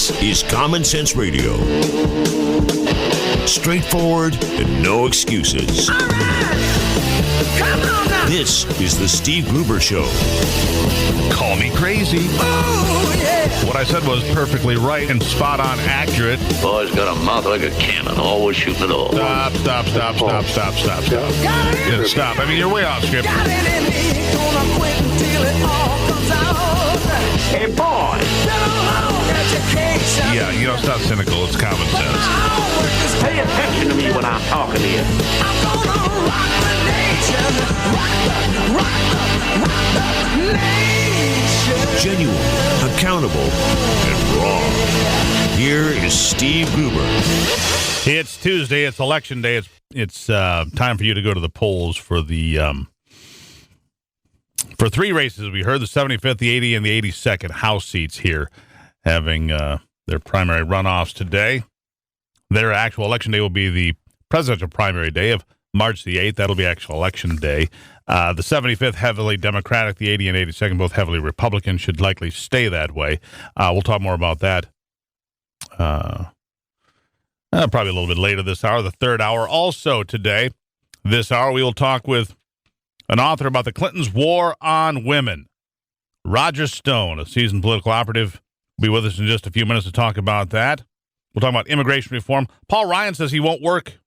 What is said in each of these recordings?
This is Common Sense Radio. Straightforward and no excuses. All right. Come on now. This is the Steve Gruber Show. Call me crazy. Oh, yeah. What I said was perfectly right and spot on accurate. Boy's got a mouth like a cannon, always shooting it all. Stop. Got it. Stop. I mean, you're way off script. Got it in me. Gonna quit until it all comes out. Hey, boy! Been a long education. Yeah, stop cynical. It's common sense. Pay attention to me when I'm talking to you. I'm gonna rock the nation. Rock the nation. Genuine, accountable, and raw. Here is Steve Gruber. It's Tuesday. It's election day. It's time for you to go to the polls for the for three races. We heard the 75th, the 80, and the 82nd House seats here having their primary runoffs today. Their actual election day will be the presidential primary day of March the 8th. That'll be actual election day. The 75th, heavily Democratic. The 80 and 82nd, both heavily Republican, should likely stay that way. We'll talk more about that probably a little bit later this hour, the third hour. Also today, this hour, we will talk with an author about the Clintons' war on women. Roger Stone, a seasoned political operative, will be with us in just a few minutes to talk about that. We'll talk about immigration reform. Paul Ryan says he won't work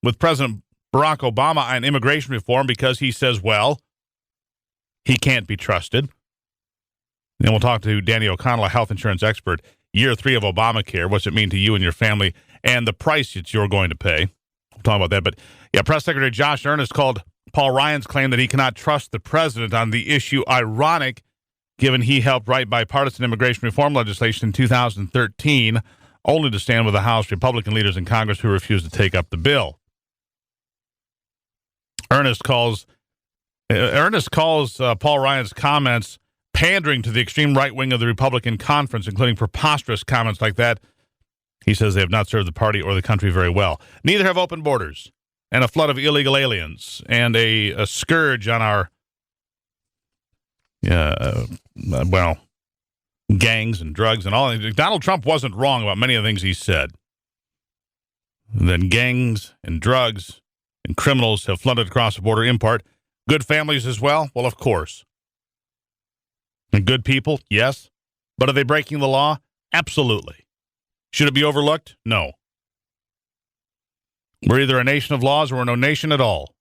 with President Barack Obama on immigration reform because he says, well, he can't be trusted. Then we'll talk to Danny O'Connell, a health insurance expert. Year 3 of Obamacare. What's it mean to you and your family and the price that you're going to pay? We'll talk about that. But yeah, Press Secretary Josh Earnest called Paul Ryan's claim that he cannot trust the president on the issue ironic, given he helped write bipartisan immigration reform legislation in 2013, only to stand with the House Republican leaders in Congress who refused to take up the bill. Earnest calls Paul Ryan's comments pandering to the extreme right wing of the Republican conference, including preposterous comments like that. He says they have not served the party or the country very well. Neither have open borders and a flood of illegal aliens and a scourge on our, gangs and drugs and all. Donald Trump wasn't wrong about many of the things he said. Then gangs and drugs and criminals have flooded across the border in part. Good families as well? Well, of course. And good people? Yes. But are they breaking the law? Absolutely. Should it be overlooked? No. We're either a nation of laws or we're no nation at all.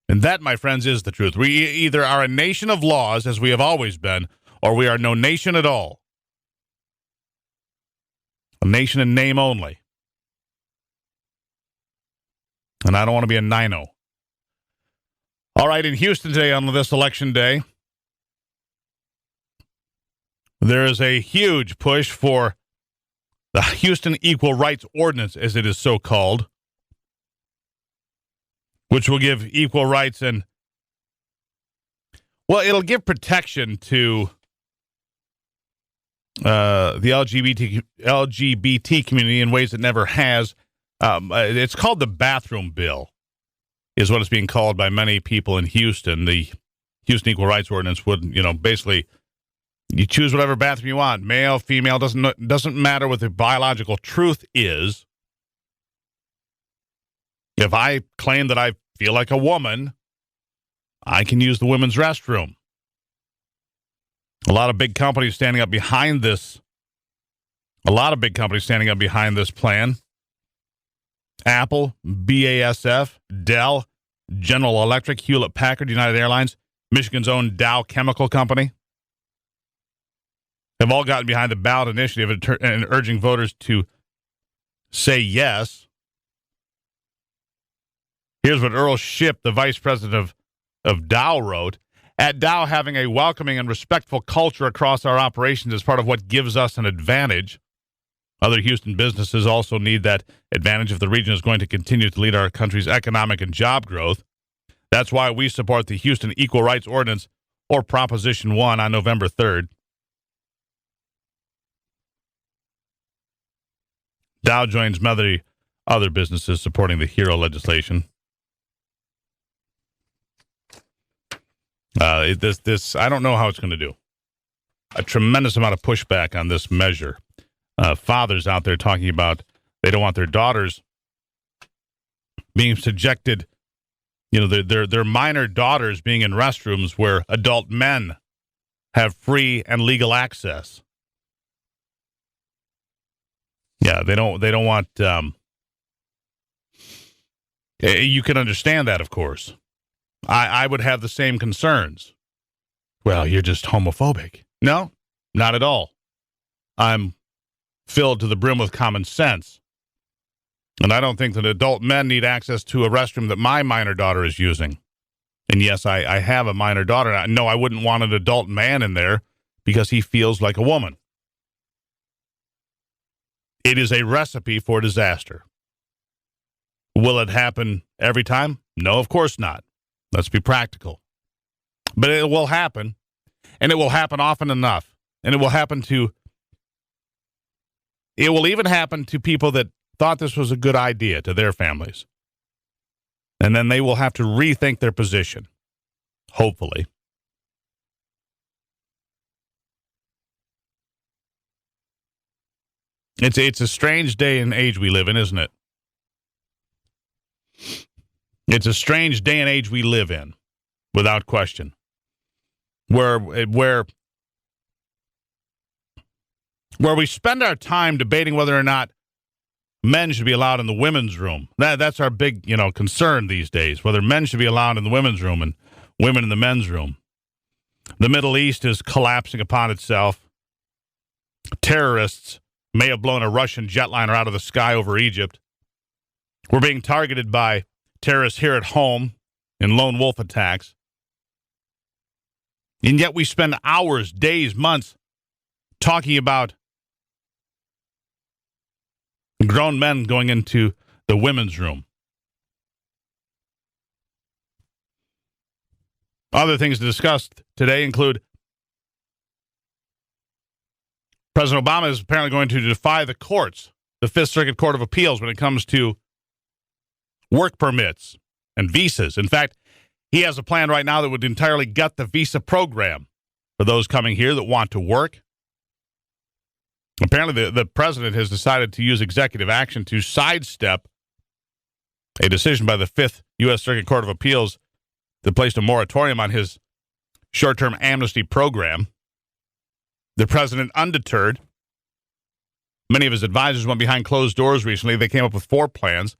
And that, my friends, is the truth. We either are a nation of laws, as we have always been, or we are no nation at all. A nation in name only. And I don't want to be a nino. All right, in Houston today on this election day, there is a huge push for the Houston Equal Rights Ordinance, as it is so called, which will give equal rights and, well, it'll give protection to the LGBT community in ways it never has. It's called the bathroom bill, is what it's being called by many people in Houston. The Houston Equal Rights Ordinance would, basically, you choose whatever bathroom you want, male, female, doesn't matter what the biological truth is. If I claim that I feel like a woman, I can use the women's restroom. A lot of big companies standing up behind this. Plan. Apple, BASF, Dell, General Electric, Hewlett-Packard, United Airlines, Michigan's own Dow Chemical Company have all gotten behind the ballot initiative and urging voters to say yes. Here's what Earl Shipp, the vice president of Dow, wrote. At Dow, having a welcoming and respectful culture across our operations is part of what gives us an advantage. Other Houston businesses also need that advantage if the region is going to continue to lead our country's economic and job growth. That's why we support the Houston Equal Rights Ordinance, or Proposition 1, on November 3rd. Dow joins many other businesses supporting the HERO legislation. I don't know how it's going to do. A tremendous amount of pushback on this measure. fathers out there talking about they don't want their daughters being subjected, their minor daughters being in restrooms where adult men have free and legal access. Yeah, they don't want. You can understand that, of course. I would have the same concerns. Well, you're just homophobic. No, not at all. I'm filled to the brim with common sense. And I don't think that adult men need access to a restroom that my minor daughter is using. And yes, I have a minor daughter. No, I wouldn't want an adult man in there because he feels like a woman. It is a recipe for disaster. Will it happen every time? No, of course not. Let's be practical. But it will happen, and it will happen often enough. And it will even happen to people that thought this was a good idea to their families. And then they will have to rethink their position, hopefully. It's a strange day and age we live in, isn't it? It's a strange day and age we live in, without question. Where we spend our time debating whether or not men should be allowed in the women's room. That's our big, concern these days, whether men should be allowed in the women's room and women in the men's room. The Middle East is collapsing upon itself. Terrorists may have blown a Russian jetliner out of the sky over Egypt. We're being targeted by terrorists here at home in lone wolf attacks. And yet we spend hours, days, months talking about grown men going into the women's room. Other things to discuss today include President Obama is apparently going to defy the courts, the Fifth Circuit Court of Appeals, when it comes to work permits and visas. In fact, he has a plan right now that would entirely gut the visa program for those coming here that want to work. Apparently, the president has decided to use executive action to sidestep a decision by the Fifth U.S. Circuit Court of Appeals that placed a moratorium on his short-term amnesty program. The president, undeterred, many of his advisors went behind closed doors recently. They came up with 4 plans.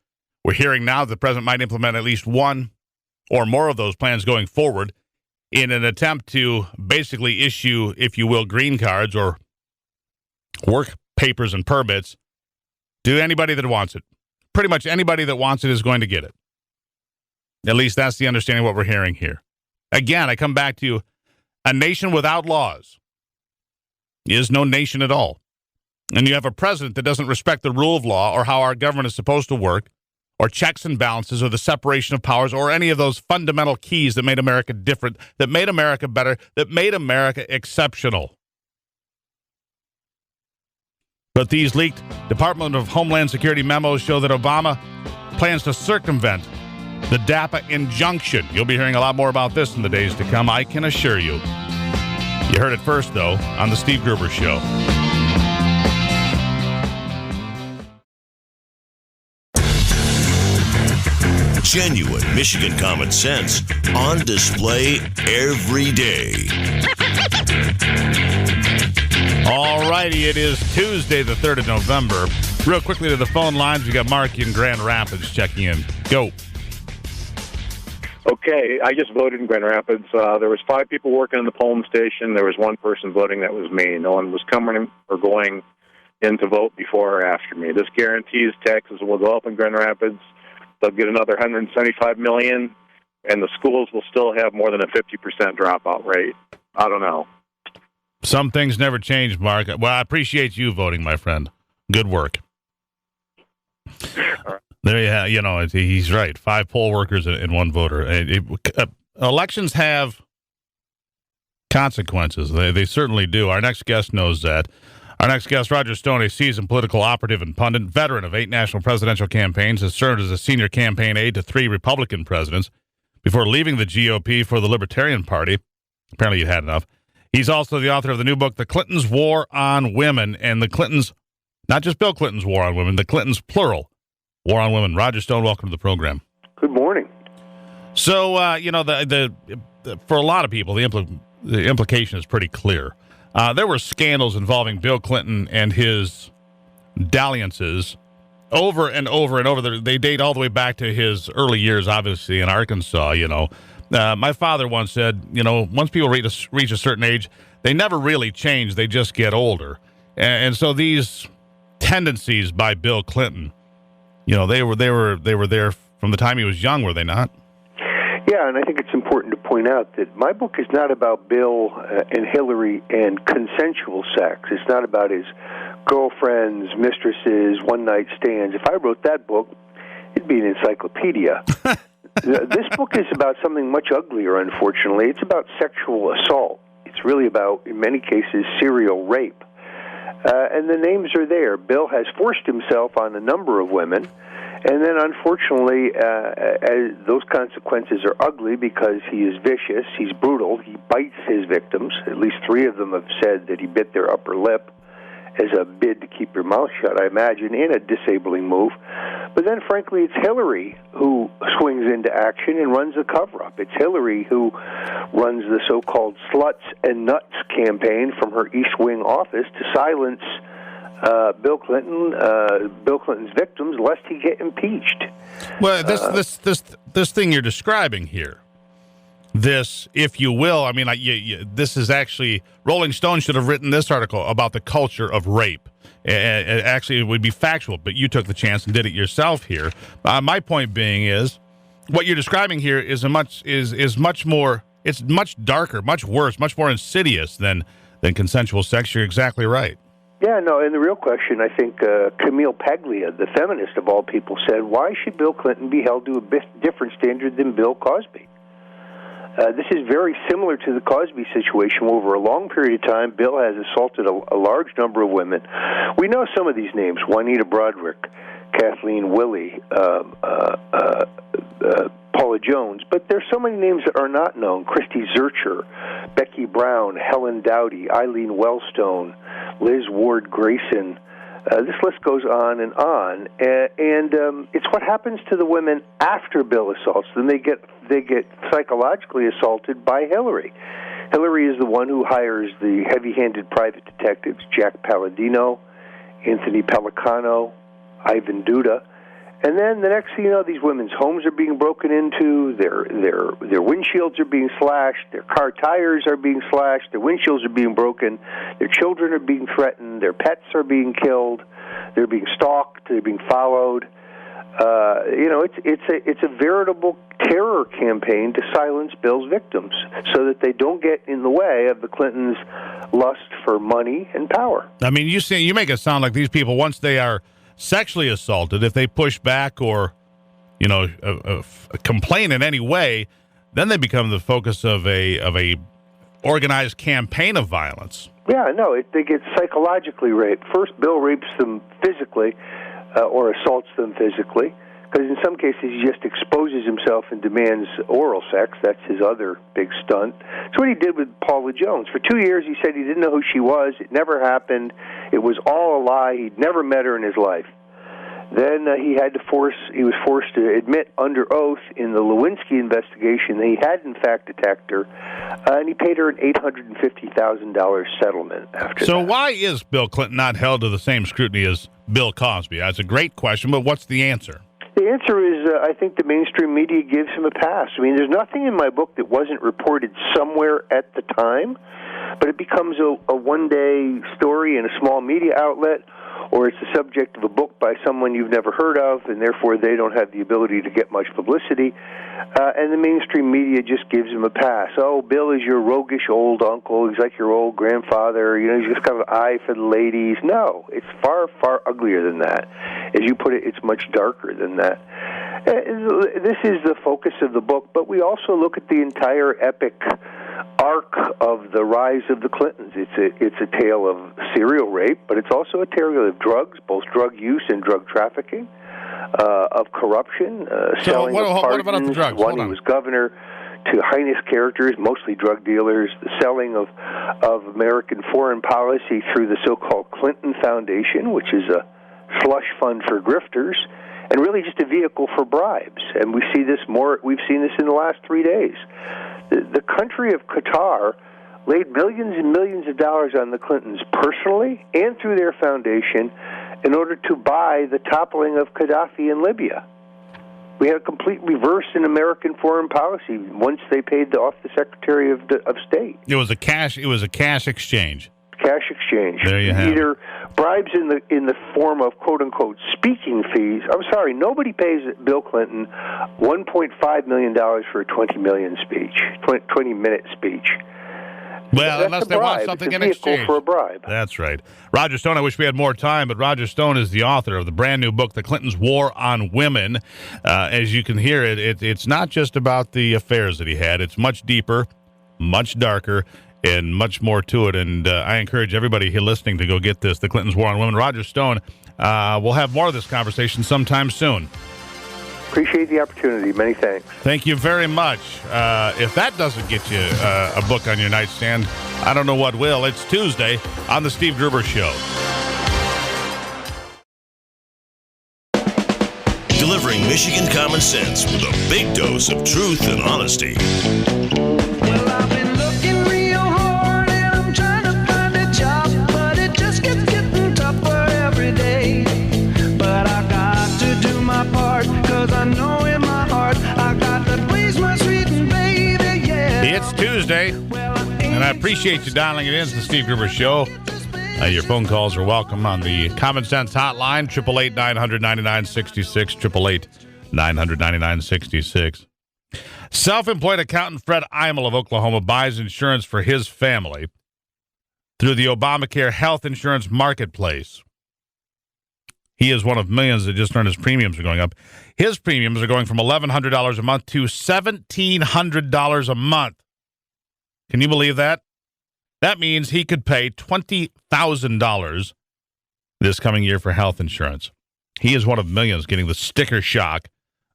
We're hearing now that the president might implement at least one or more of those plans going forward in an attempt to basically issue, if you will, green cards or work papers and permits to anybody that wants it. Pretty much anybody that wants it is going to get it. At least that's the understanding of what we're hearing here. Again, I come back to a nation without laws is no nation at all. And you have a president that doesn't respect the rule of law or how our government is supposed to work or checks and balances or the separation of powers or any of those fundamental keys that made America different, that made America better, that made America exceptional. But these leaked Department of Homeland Security memos show that Obama plans to circumvent the DAPA injunction. You'll be hearing a lot more about this in the days to come, I can assure you. You heard it first, though, on the Steve Gruber Show. Genuine Michigan common sense on display every day. All righty, it is Tuesday, the 3rd of November. Real quickly to the phone lines, we got Mark in Grand Rapids checking in. Go. Okay, I just voted in Grand Rapids. There was 5 people working in the polling station. There was 1 person voting. That was me. No one was coming or going in to vote before or after me. This guarantees taxes will go up in Grand Rapids. They'll get another $175 million, and the schools will still have more than a 50% dropout rate. I don't know. Some things never change, Mark. Well, I appreciate you voting, my friend. Good work. There you have, he's right. 5 poll workers and 1 voter. Elections have consequences. They certainly do. Our next guest knows that. Our next guest, Roger Stone, a seasoned political operative and pundit, veteran of 8 national presidential campaigns, has served as a senior campaign aide to 3 Republican presidents before leaving the GOP for the Libertarian Party. Apparently you'd had enough. He's also the author of the new book, The Clintons' War on Women, and the Clintons Not just Bill Clinton's war on women, the Clintons, plural, war on women. Roger Stone, welcome to the program. Good morning. So, for a lot of people, the implication is pretty clear. There were scandals involving Bill Clinton and his dalliances over and over and over. They date all the way back to his early years, obviously, in Arkansas, My father once said, once people reach a certain age, they never really change. They just get older. And so these tendencies by Bill Clinton, they were there from the time he was young, were they not? Yeah, and I think it's important to point out that my book is not about Bill and Hillary and consensual sex. It's not about his girlfriends, mistresses, one-night stands. If I wrote that book, it'd be an encyclopedia. This book is about something much uglier, unfortunately. It's about sexual assault. It's really about, in many cases, serial rape. And the names are there. Bill has forced himself on a number of women. And then, unfortunately, those consequences are ugly because he is vicious, he's brutal, he bites his victims. At least 3 of them have said that he bit their upper lip as a bid to keep your mouth shut, I imagine, in a disabling move. But then, frankly, it's Hillary who swings into action and runs a cover-up. It's Hillary who runs the so-called Sluts and Nuts campaign from her East Wing office to silence Bill Clinton's victims, lest he get impeached. Well, this thing you're describing here, this, if you will, this is actually, Rolling Stone should have written this article about the culture of rape. Actually, it would be factual, but you took the chance and did it yourself here. My point being is, what you're describing here is much more. It's much darker, much worse, much more insidious than consensual sex. You're exactly right. Yeah, no, and the real question, I think, Camille Paglia, the feminist of all people, said, why should Bill Clinton be held to a different standard than Bill Cosby? This is very similar to the Cosby situation. Over a long period of time, Bill has assaulted a large number of women. We know some of these names: Juanita Broderick, Kathleen Willey, Paula Jones. But there's so many names that are not known: Christy Zurcher, Becky Brown, Helen Dowdy, Eileen Wellstone, Liz Ward Grayson. This list goes on, and it's what happens to the women after Bill assaults them. They get psychologically assaulted by Hillary. Hillary is the one who hires the heavy-handed private detectives Jack Palladino, Anthony Pellicano, Ivan Duda, and then the next thing you know, these women's homes are being broken into, their windshields are being slashed, their car tires are being slashed, their windshields are being broken, their children are being threatened, their pets are being killed, they're being stalked, they're being followed. It's a veritable terror campaign to silence Bill's victims so that they don't get in the way of the Clintons' lust for money and power. I mean, you make it sound like these people, once they are sexually assaulted, if they push back or, complain in any way, then they become the focus of a organized campaign of violence. Yeah, no, they get psychologically raped. First, Bill rapes them physically or assaults them physically, because in some cases he just exposes himself and demands oral sex. That's his other big stunt. It's what he did with Paula Jones. For 2 years he said he didn't know who she was. It never happened. It was all a lie. He'd never met her in his life. Then he was forced to admit under oath in the Lewinsky investigation that he had in fact attacked her, and he paid her an $850,000 settlement after that. So why is Bill Clinton not held to the same scrutiny as Bill Cosby? That's a great question, but what's the answer? The answer is, I think the mainstream media gives him a pass. I mean, there's nothing in my book that wasn't reported somewhere at the time, but it becomes a one-day story in a small media outlet, or it's the subject of a book by someone you've never heard of, and therefore they don't have the ability to get much publicity, and the mainstream media just gives him a pass. Oh, Bill is your roguish old uncle. He's like your old grandfather. He's just got an eye for the ladies. No, it's far, far uglier than that. As you put it, it's much darker than that. This is the focus of the book, but we also look at the entire epic arc of the rise of the Clintons. It's a tale of serial rape, but it's also a tale of drugs, both drug use and drug trafficking, of corruption, selling of pardons. What about the drugs? One, he was governor. to heinous characters, mostly drug dealers, the selling of American foreign policy through the so-called Clinton Foundation, which is a slush fund for grifters, and really just a vehicle for bribes. And we've seen this in the last 3 days. The country of Qatar laid millions and millions of dollars on the Clintons personally and through their foundation in order to buy the toppling of Gaddafi in Libya. We had a complete reverse in American foreign policy once they paid off the Secretary of State. It was a cash exchange. Cash exchange. There you have Either bribes in the form of quote unquote speaking fees. I'm sorry, nobody pays Bill Clinton $1.5 million for a 20-minute speech. Well, That's unless they want something in exchange. For a bribe. That's right. Roger Stone, I wish we had more time, but Roger Stone is the author of the brand new book, The Clintons' War on Women. As you can hear, it's not just about the affairs that he had. It's much deeper, much darker, and much more to it. And I encourage everybody here listening to go get this, The Clintons' War on Women. Roger Stone, we'll have more of this conversation sometime soon. Appreciate the opportunity. Many thanks. Thank you very much. If that doesn't get you a book on your nightstand, I don't know what will. It's Tuesday on the Steve Gruber Show. Delivering Michigan common sense with a big dose of truth and honesty. Well, I've been looking real hard and I'm trying to find a job, but it just keeps getting tougher every day. But I got to do my part, 'cause I know in my heart I got to please my sweet baby, yeah. It's Tuesday, and I appreciate you dialing it in. It's the Steve Gruber Show. Your phone calls are welcome on the Common Sense Hotline, 888-900-9966, 888-900-9966. Self-employed accountant Fred Eimel of Oklahoma buys insurance for his family through the Obamacare health insurance marketplace. He is one of millions that just learned his premiums are going up. His premiums are going from $1,100 a month to $1,700 a month. Can you believe that? That means he could pay $20,000 this coming year for health insurance. He is one of millions getting the sticker shock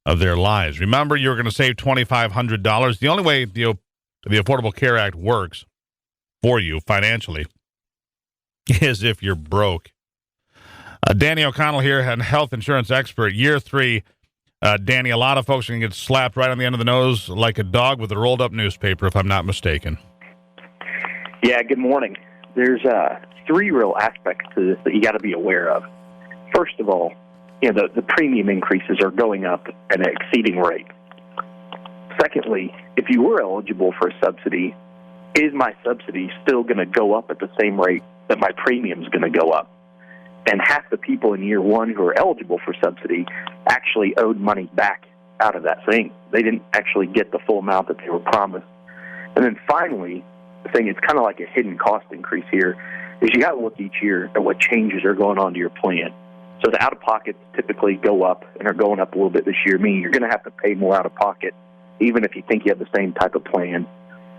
of their lives. Remember, you're going to save $2,500. The only way the Affordable Care Act works for you financially is if you're broke. Danny O'Connell here, a health insurance expert. Year 3, Danny, a lot of folks are going to get slapped right on the end of the nose like a dog with a rolled-up newspaper, if I'm not mistaken. Yeah, good morning. There's 3 real aspects to this that you got to be aware of. First of all, the premium increases are going up at an exceeding rate. Secondly, if you were eligible for a subsidy, is my subsidy still going to go up at the same rate that my premium is going to go up? And half the people in year 1 who are eligible for subsidy actually owed money back out of that thing. They didn't actually get the full amount that they were promised. And then finally, the thing is kind of like a hidden cost increase here, is you got to look each year at what changes are going on to your plan. So the out-of-pockets typically go up and are going up a little bit this year, meaning you're going to have to pay more out-of-pocket, even if you think you have the same type of plan.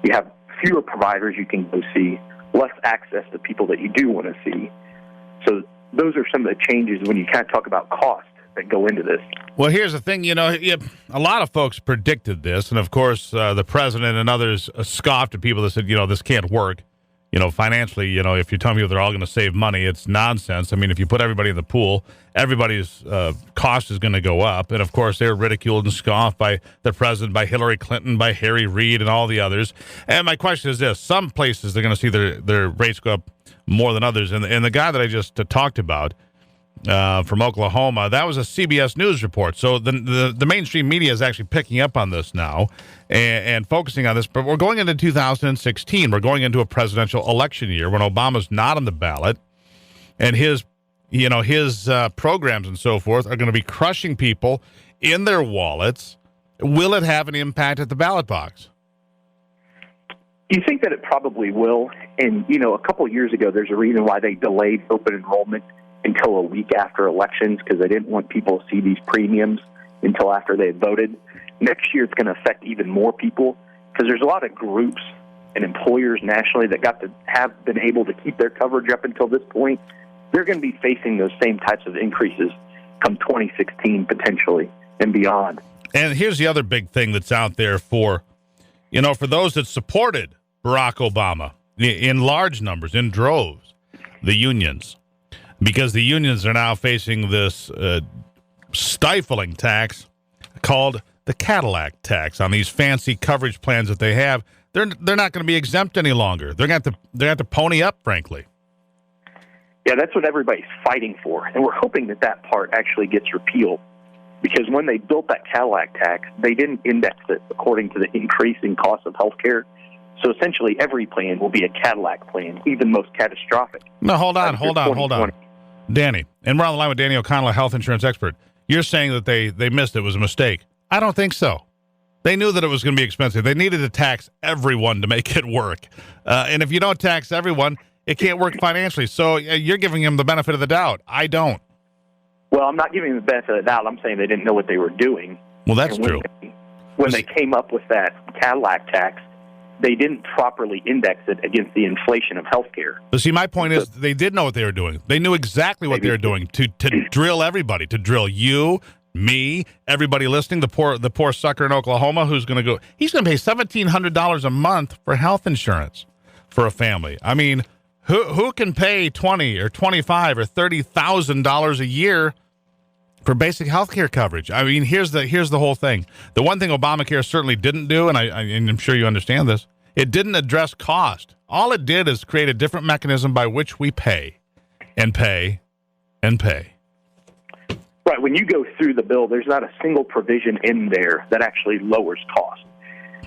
You have fewer providers you can go see, less access to people that you do want to see. So those are some of the changes when you kind of talk about cost that go into this. Well, here's the thing, a lot of folks predicted this, and of course, the president and others scoffed at people that said, this can't work. Financially, if you're telling people they're all going to save money, it's nonsense. I mean, if you put everybody in the pool, everybody's cost is going to go up. And of course, they're ridiculed and scoffed by the president, by Hillary Clinton, by Harry Reid, and all the others. And my question is this: some places they're going to see their rates go up more than others. And the guy that I just talked about from Oklahoma, that was a CBS News report. So the mainstream media is actually picking up on this now and focusing on this. But we're going into 2016. We're going into a presidential election year when Obama's not on the ballot, and his programs and so forth are going to be crushing people in their wallets. Will it have an impact at the ballot box? You think that it probably will. And, a couple of years ago, there's a reason why they delayed open enrollment until a week after elections, because they didn't want people to see these premiums until after they had voted. Next year, it's going to affect even more people, because there's a lot of groups and employers nationally that have been able to keep their coverage up until this point. They're going to be facing those same types of increases come 2016 potentially and beyond. And here's the other big thing that's out there for for those that supported Barack Obama in large numbers, in droves, the unions, because the unions are now facing this stifling tax called the Cadillac tax on these fancy coverage plans that they have. They're not going to be exempt any longer. They're going to have to pony up, frankly. Yeah, that's what everybody's fighting for, and we're hoping that part actually gets repealed. Because when they built that Cadillac tax, they didn't index it according to the increasing cost of health care. So essentially, every plan will be a Cadillac plan, even most catastrophic. No, hold on. Danny, and we're on the line with Danny O'Connell, a health insurance expert. You're saying that they missed it. It was a mistake. I don't think so. They knew that it was going to be expensive. They needed to tax everyone to make it work. And if you don't tax everyone, it can't work financially. So you're giving them the benefit of the doubt. I don't. Well, I'm not giving them the benefit of the doubt. I'm saying they didn't know what they were doing. Well, that's true. When they came up with that Cadillac tax, they didn't properly index it against the inflation of healthcare. But see, my point is they did know what they were doing. They knew exactly what they were doing to drill everybody, to drill you, me, everybody listening, the poor sucker in Oklahoma who's going to go. He's going to pay $1,700 a month for health insurance for a family. I mean, who can pay $20,000 or $25,000 or $30,000 a year for basic health care coverage? I mean, here's the whole thing. The one thing Obamacare certainly didn't do, and I'm sure you understand this, it didn't address cost. All it did is create a different mechanism by which we pay and pay and pay. Right. When you go through the bill, there's not a single provision in there that actually lowers cost.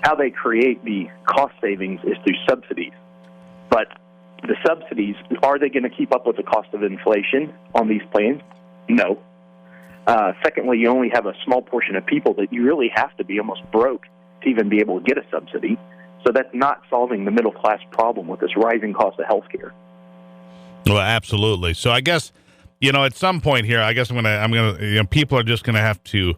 How they create the cost savings is through subsidies. But the subsidies, are they going to keep up with the cost of inflation on these plans? No. Secondly, you only have a small portion of people that you really have to be almost broke to even be able to get a subsidy. So that's not solving the middle class problem with this rising cost of health care. Well, absolutely. So I guess, at some point here, I guess I'm gonna, people are just gonna have to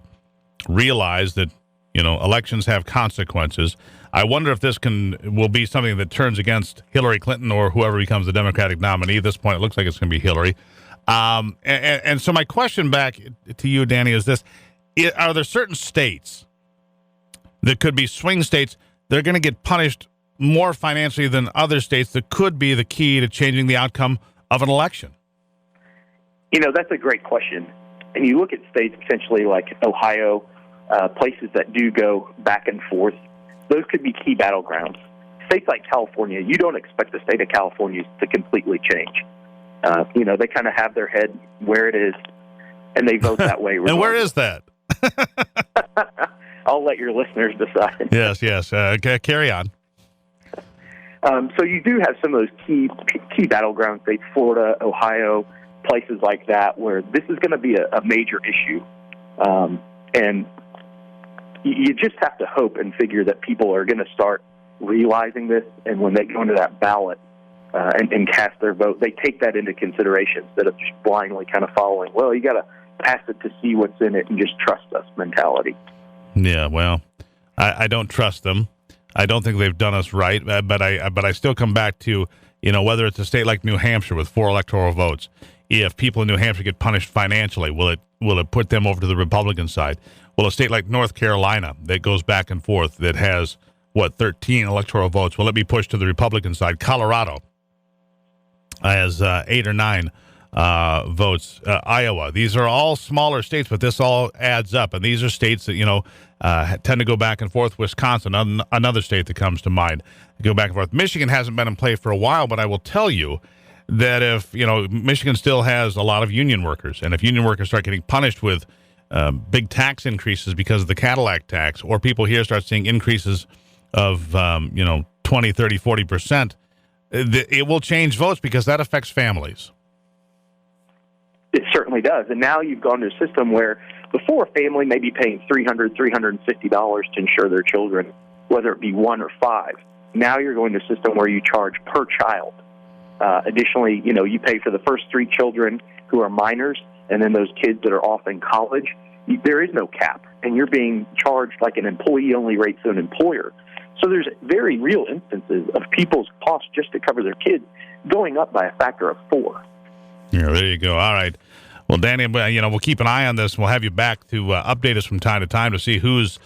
realize that, elections have consequences. I wonder if this will be something that turns against Hillary Clinton or whoever becomes the Democratic nominee. At this point, it looks like it's going to be Hillary. And so my question back to you, Danny, is this: are there certain states that could be swing states that are going to get punished more financially than other states that could be the key to changing the outcome of an election? That's a great question. And you look at states potentially like Ohio, places that do go back and forth. Those could be key battlegrounds. States like California, you don't expect the state of California to completely change. They kind of have their head where it is, and they vote that way. And where is that? I'll let your listeners decide. Yes. Carry on. So you do have some of those key battleground states, Florida, Ohio, places like that, where this is going to be a major issue. And you just have to hope and figure that people are going to start realizing this, and when they go into that ballot and cast their vote, they take that into consideration instead of just blindly kind of following, well, you got to pass it to see what's in it and just trust us mentality. Yeah, well, I don't trust them. I don't think they've done us right, but I still come back to, whether it's a state like New Hampshire with 4 electoral votes, if people in New Hampshire get punished financially, will it put them over to the Republican side? Will a state like North Carolina that goes back and forth, that has, 13 electoral votes, will it be pushed to the Republican side? Colorado has 8 or 9 votes. Iowa. These are all smaller states, but this all adds up. And these are states that, tend to go back and forth. Wisconsin, another state that comes to mind, go back and forth. Michigan hasn't been in play for a while, but I will tell you that if, Michigan still has a lot of union workers, and if union workers start getting punished with big tax increases because of the Cadillac tax, or people here start seeing increases of, 20, 30, 40%, it will change votes because that affects families. It certainly does. And now you've gone to a system where before a family may be paying $300, $350 to insure their children, whether it be 1 or 5. Now you're going to a system where you charge per child. Additionally, you pay for the first 3 children who are minors, and then those kids that are off in college. There is no cap, and you're being charged like an employee-only rate to an employer. So there's very real instances of people's costs just to cover their kids going up by a factor of 4. Yeah, there you go. All right. Well, Danny, we'll keep an eye on this. We'll have you back to update us from time to time to see who's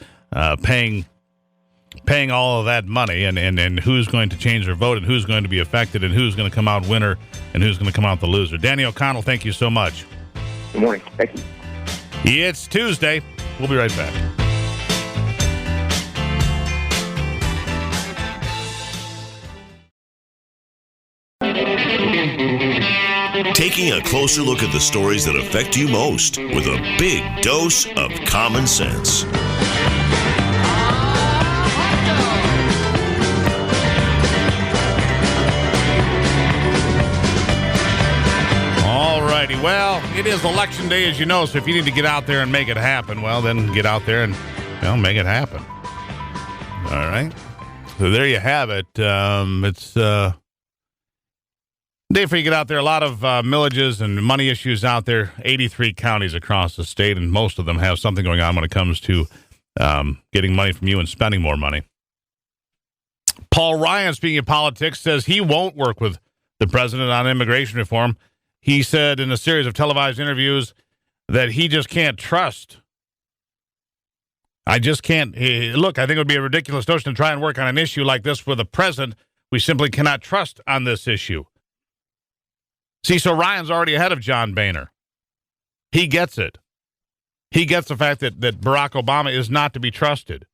paying paying all of that money and who's going to change their vote and who's going to be affected and who's going to come out winner and who's going to come out the loser. Danny O'Connell, thank you so much. Good morning. Thank you. It's Tuesday. We'll be right back. Taking a closer look at the stories that affect you most with a big dose of common sense. All righty. Well, it is election day, as you know, so if you need to get out there and make it happen, well, then get out there and make it happen. All right. So there you have it. It's day for you to get out there. A lot of millages and money issues out there. 83 counties across the state, and most of them have something going on when it comes to getting money from you and spending more money. Paul Ryan, speaking of politics, says he won't work with the president on immigration reform. He said in a series of televised interviews that he just can't trust. I just can't. Look, I think it would be a ridiculous notion to try and work on an issue like this with the president we simply cannot trust on this issue. See, so Ryan's already ahead of John Boehner. He gets it. He gets the fact that Barack Obama is not to be trusted.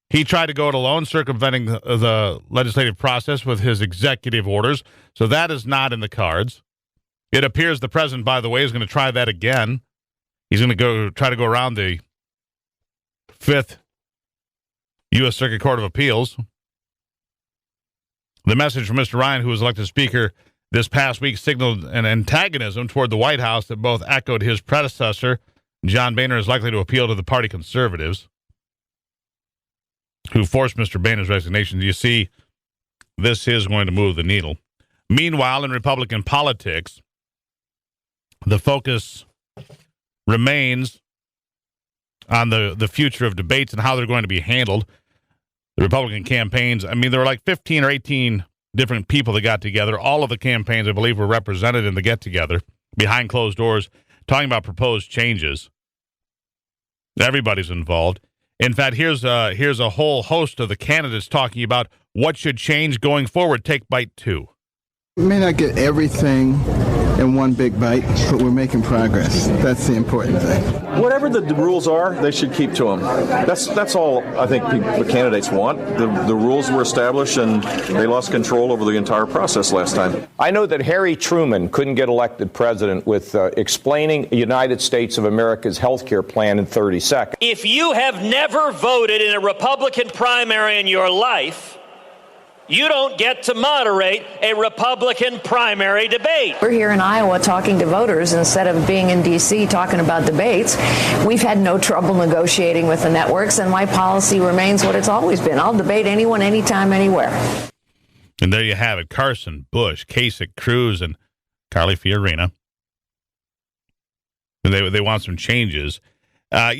He tried to go it alone, circumventing the legislative process with his executive orders, so that is not in the cards. It appears the president, by the way, is going to try that again. He's going to try to go around the 5th U.S. Circuit Court of Appeals. The message from Mr. Ryan, who was elected Speaker this past week, signaled an antagonism toward the White House that both echoed his predecessor. John Boehner is likely to appeal to the party conservatives, who forced Mr. Boehner's resignation. You see, this is going to move the needle. Meanwhile, in Republican politics, the focus remains on the future of debates and how they're going to be handled. The Republican campaigns, I mean, there were like 15 or 18 different people that got together. All of the campaigns, I believe, were represented in the get-together behind closed doors, talking about proposed changes. Everybody's involved. In fact, here's a whole host of the candidates talking about what should change going forward. Take bite 2. We may not get everything in one big bite, but we're making progress. That's the important thing. Whatever the rules are, they should keep to them. That's all I think the candidates want. The rules were established, and they lost control over the entire process last time. I know that Harry Truman couldn't get elected president with explaining the United States of America's health care plan in 30 seconds. If you have never voted in a Republican primary in your life, you don't get to moderate a Republican primary debate. We're here in Iowa talking to voters instead of being in D.C. talking about debates. We've had no trouble negotiating with the networks, and my policy remains what it's always been. I'll debate anyone, anytime, anywhere. And there you have it. Carson, Bush, Kasich, Cruz, and Carly Fiorina. And they want some changes. I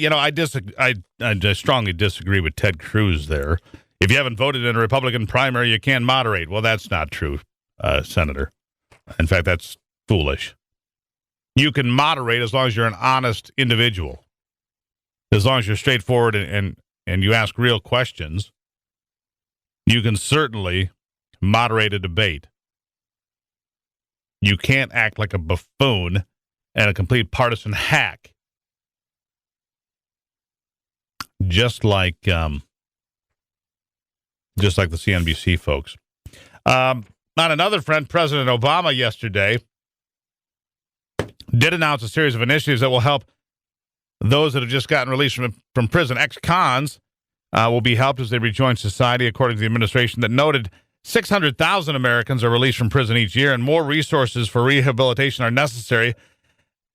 strongly disagree with Ted Cruz there. If you haven't voted in a Republican primary, you can't moderate. Well, that's not true, Senator. In fact, that's foolish. You can moderate as long as you're an honest individual. As long as you're straightforward and you ask real questions, you can certainly moderate a debate. You can't act like a buffoon and a complete partisan hack. Just like the CNBC folks. On another front, President Obama yesterday did announce a series of initiatives that will help those that have just gotten released from prison. Ex-cons will be helped as they rejoin society, according to the administration, that noted 600,000 Americans are released from prison each year, and more resources for rehabilitation are necessary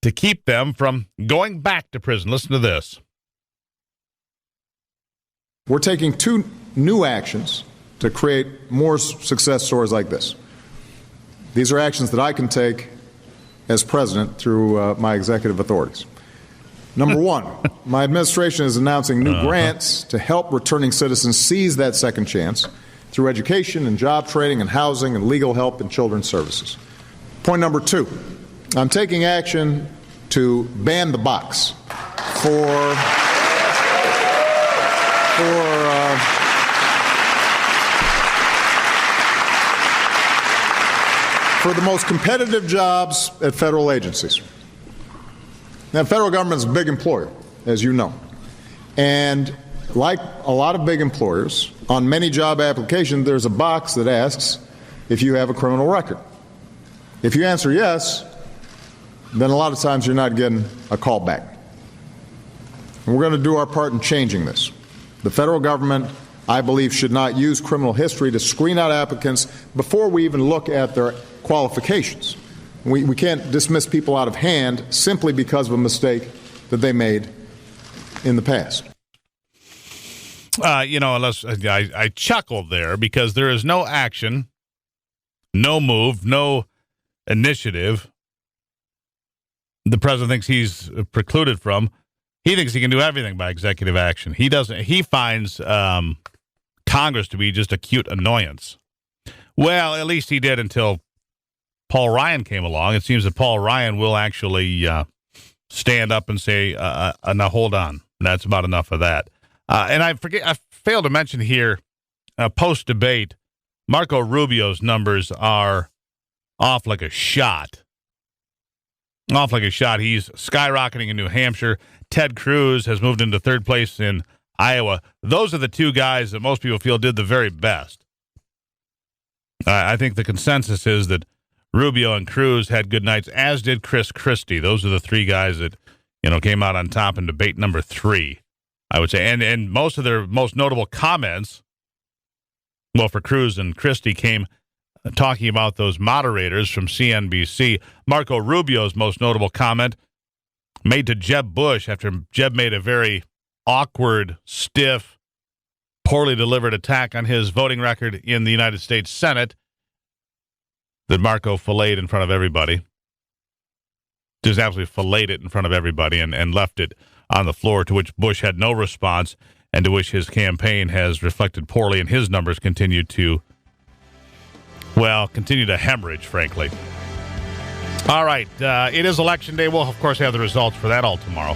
to keep them from going back to prison. Listen to this. We're taking 2 new actions to create more success stories like this. These are actions that I can take as president through my executive authorities. Number 1, my administration is announcing new grants to help returning citizens seize that second chance through education and job training and housing and legal help and children's services. Point number 2, I'm taking action to ban the box for for the most competitive jobs at federal agencies. Now, the federal government is a big employer, as you know. And like a lot of big employers, on many job applications, there's a box that asks if you have a criminal record. If you answer yes, then a lot of times you're not getting a call back. And we're going to do our part in changing this. The federal government, I believe, should not use criminal history to screen out applicants before we even look at their qualifications. We can't dismiss people out of hand simply because of a mistake that they made in the past. Unless I chuckled there because there is no action, no move, no initiative the president thinks he's precluded from. He thinks he can do everything by executive action. He doesn't. He finds Congress to be just a cute annoyance. Well, at least he did until Paul Ryan came along. It seems that Paul Ryan will actually stand up and say, now hold on. That's about enough of that. And I failed to mention here, post-debate, Marco Rubio's numbers are off like a shot. Off like a shot. He's skyrocketing in New Hampshire. Ted Cruz has moved into third place in Iowa. Those are the two guys that most people feel did the very best. I think the consensus is that Rubio and Cruz had good nights, as did Chris Christie. Those are the three guys that, came out on top in debate number 3, I would say. And most of their most notable comments, well, for Cruz and Christie, came talking about those moderators from CNBC. Marco Rubio's most notable comment made to Jeb Bush after Jeb made a very awkward, stiff, poorly delivered attack on his voting record in the United States Senate that Marco filleted in front of everybody. Just absolutely filleted it in front of everybody and left it on the floor, to which Bush had no response and to which his campaign has reflected poorly, and his numbers continue to hemorrhage, frankly. All right. It is Election Day. We'll, of course, have the results for that all tomorrow.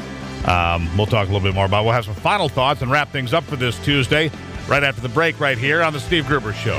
We'll talk a little bit more about it. We'll have some final thoughts and wrap things up for this Tuesday right after the break right here on The Steve Gruber Show.